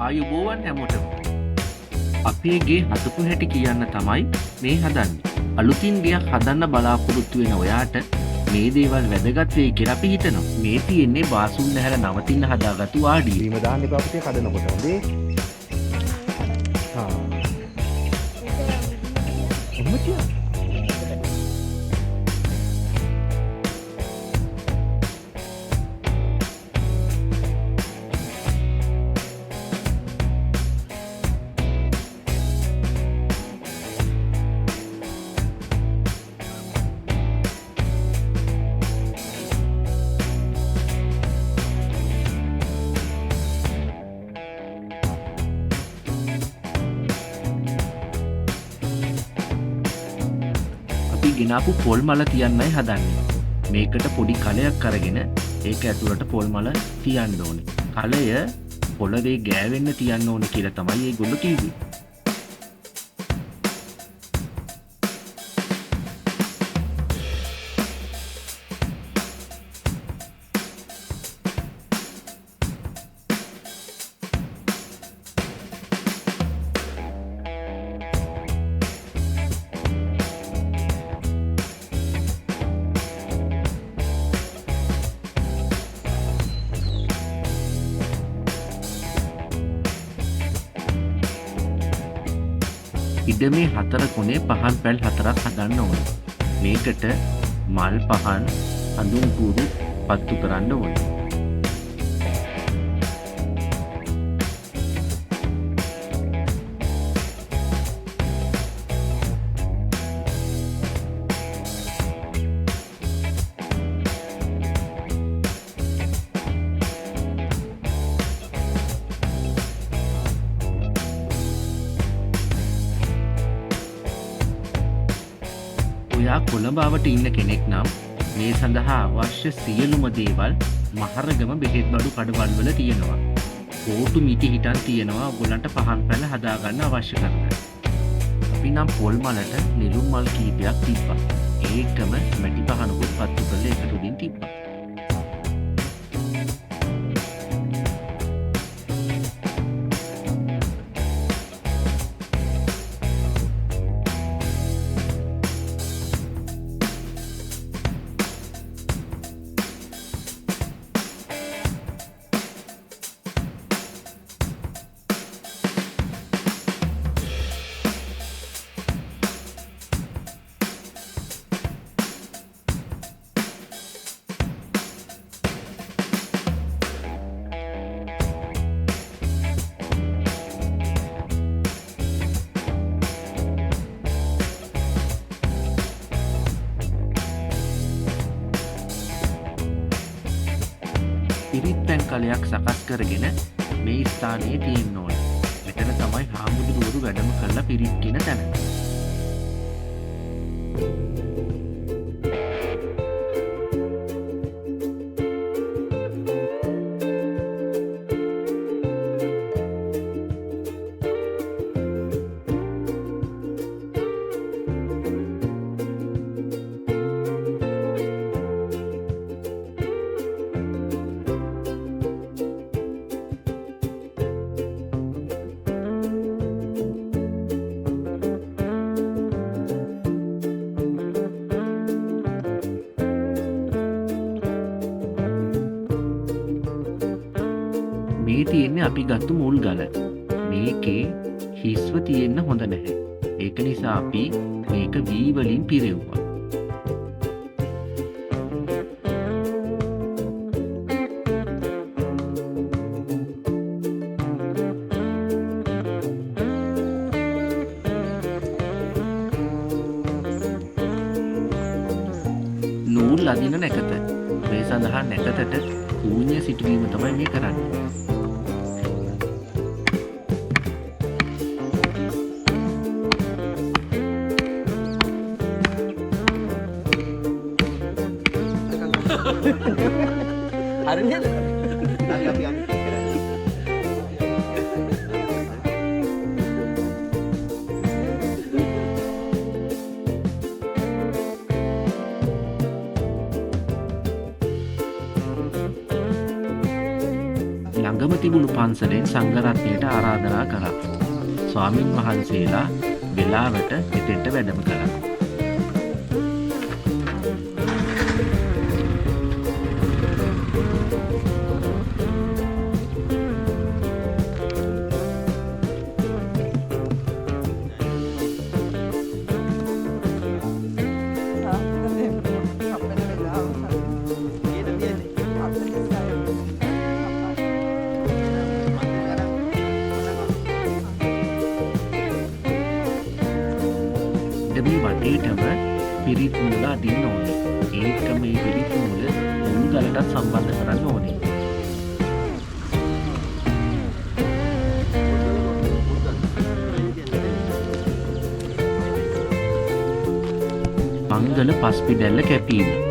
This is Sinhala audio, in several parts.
ආයුබෝවන් හැමෝටම. අපේ ගේ හදපු හැටි කියන්න තමයි මේ හදන්නේ. අලුතින් ගයක් හදන්න බලාපොරොත්තු වෙන ඔයාට මේ දේවල් වැදගත් වෙයි කියලා අපි හිතනවා. මේ තියෙන්නේ බාසුන් නැහැර නවතින්න හදාගත්තු වාඩිය. බීම දාන්න එපා පුතේ කඩනකොට හොඳේ. හා. ඔම්මචියා. ගෙනාපු පොල් මල තියන්නයි හදන්නේ. මේකට පොඩි කලයක් අරගෙන ඒක ඇතුළට පොල් මල තියන්න ඕනේ. කලය පොළවේ ගෑවෙන්න තියන්න ඕනේ කියලා තමයි ඒගොල්ලෝ කිව්වේ. ඉඩමේ 4 කොනේ පහන් පැල් 4ක් හදන්න ඕනේ. මේකට මල් පහන් හඳුන් කූරු පත්තු කරන්න ඕනේ. ඔයා කොළඹාවට ඉන්න කෙනෙක් නම් මේ සඳහා අවශ්‍ය සියලුම දේවල් මහරගම බෙහෙත් බඩු කඩවල් වල තියෙනවා. කෝටු මිටි හිටන් තියෙනවා ඔයගොල්ලන්ට පහන් පැල හදාගන්න අවශ්‍ය කරන. අපි නම් පොල් මලට නිලුම් මල් කීපයක් තිබ්බා. ඒකම මැටි පහනකුත් පත්තු කරලා එකට උඩින් තිබ්බා. පිරිත් පැන් කලයක් සකස් කරගෙන මේ ස්ථානයේ තියෙන්න ඕනේ. මෙතන තමයි හාමුදුරුවරු වැඩම කරලා පිරිත් කියන තැන. මේ තියෙන්නේ අපි ගත්තු මුල් ගල. මේකේ හිස්ව තියෙන්න හොඳ නැහැ. ඒක නිසා අපි මේක වී වලින් පිරෙව්වා. නූල් අදින නැකත. මේ සඳහා නැකතට ඌඤ්ඤ සිටුවීම තමයි මේ කරන්නේ. හරි නේද? අපි යන්නේ. අතිබුණු පන්සලෙන් සංඝරත්නයට ආරාධනා කළා. ස්වාමින් වහන්සේලා වෙලාවට එතෙන්ට වැඩම කළා. මේ වටේටම පිරිත් මූල අදින්න ඕනේ. ඒක මේ පිරිත් මූල මුල් ගලටත් සම්බන්ධ කරන්න ඕනේ. මංගල පස්පිඩැල්ල කැපීම.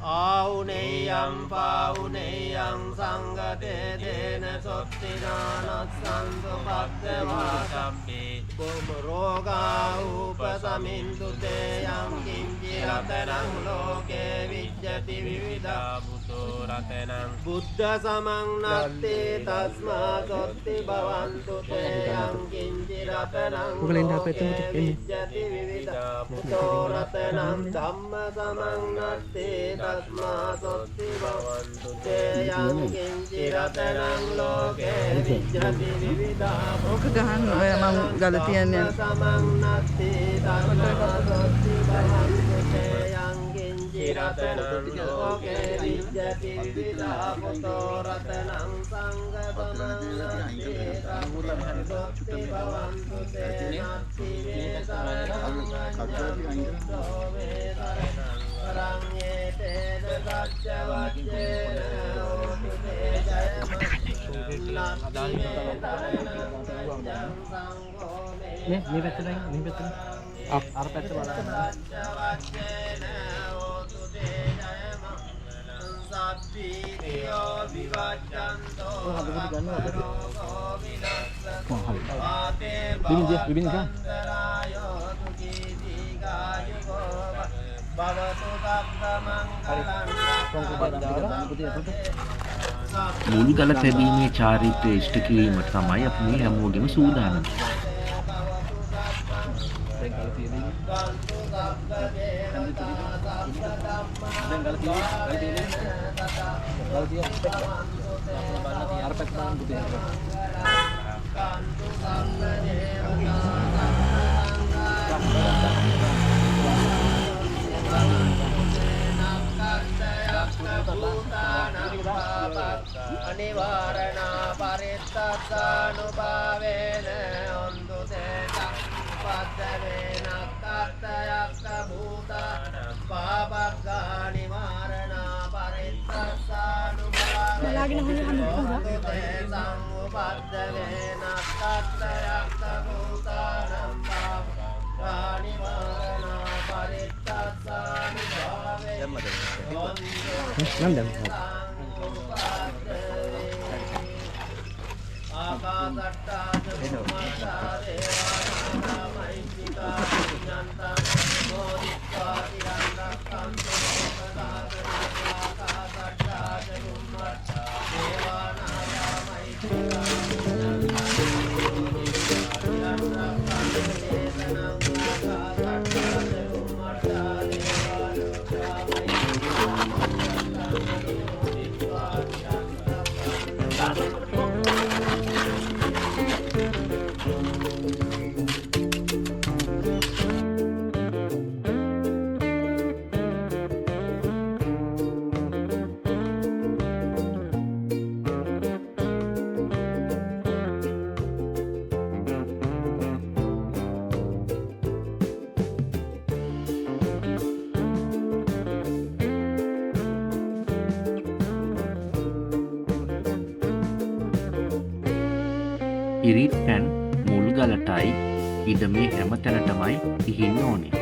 ආහුනේයං පාහුනේයං සංගතේ දේන සොත්තිනානස්සන්තු පද්දවා සබ්බේ බොම රෝගා උපසමින්තු තේයං කිංචි රතනං ලෝකේ විජ්ජති විවිධා බුතෝ රතනං බුද්ධ සමං නත්තේ තස්මා සොත්ති භවන්තු තේයං කිංචි රතනං ලෝකේ විජ්ජති විවිධා බුතෝ රතනං ධම්ම සමං නත්තේ තස්මා සොත්ති භවන්තු තේයං කිංචි රතනං ලෝකේ විජ්ජති විවිධා ඕක ගහන්න ඔය මම ගල තියන්නේ සමං නත්තේ තස්මා සොත්ති භවන්තු තේයං කිංචි රතනං ලෝකේ විජ්ජති විවිධා බුතෝ රතනං සංඝ සමං නත්තේ තස්මා සොත්ති භවන්තු තේයං මේ පැත්තට අර පැත්ත බලන්න. මුල් ගල තැබීමේ චාරිත්‍රය ඉෂ්ට කිරීමට තමයි අපි මේ හැමෝගෙම සූදානම්. අනිවාරණා පරිත්තස්සානුභාවේන හොන්තු තේතං පද්දවේන කත්තයක්ක භූතාන පාපග්ගා නිවාරණා පරිත්තස්සානුභාවේන හොන්තු තේතං උපද්දවේන කත්තයක්ක භූතාන පාපග්ගා නිවාරණා පරිත්තස්සානුභාවේන ඉරිත් පැන් මුල් ගලටයි ඉඩමේ හැම තැනටමයි ඉහින්න ඕනේ.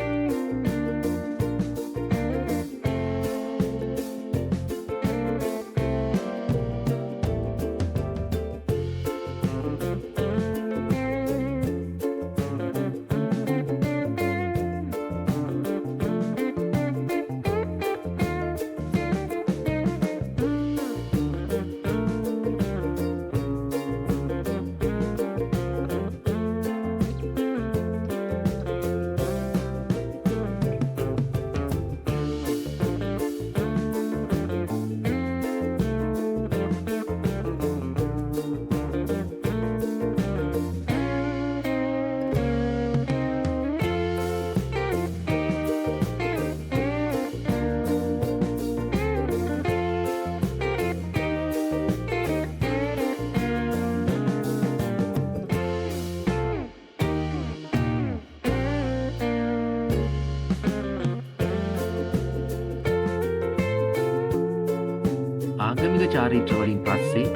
ආගමික චාරිත්‍ර වලින් පස්සේ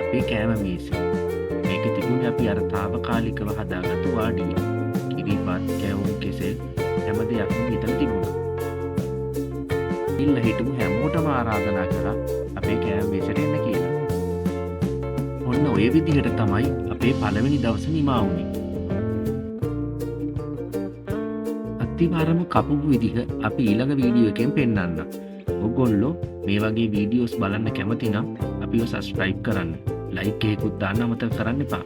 අපේ කෑම මේසෙ. මේක තිබුණේ අපි අර තාවකාලිකව හදාගත්තු වාඩිය. කිරිපත්, කැවුම්, කෙසෙල් හැම දෙයක්ම මෙතන තිබුණා. ඉල්ල හිටමු හැමෝටම ආරාධනා කරා අපේ කෑම මේසෙට එන්න කියලා. ඔන්න ඔය විදිහට තමයි අපේ පළවෙනි දවස නිමා වුණේ. අතිවාරම කපපු විදිහ අපි ඊළඟ වීඩියෝ එකෙන් පෙන්නන්නම්. ඔයගොල්ලෝ මේ වගේ වීඩියෝස් බලන්න කැමති නම් අපිව සබ්ස්ක්‍රයිබ් කරන්න. ලයික් එකකුත් දාන්න අමතක කරන්න එපා.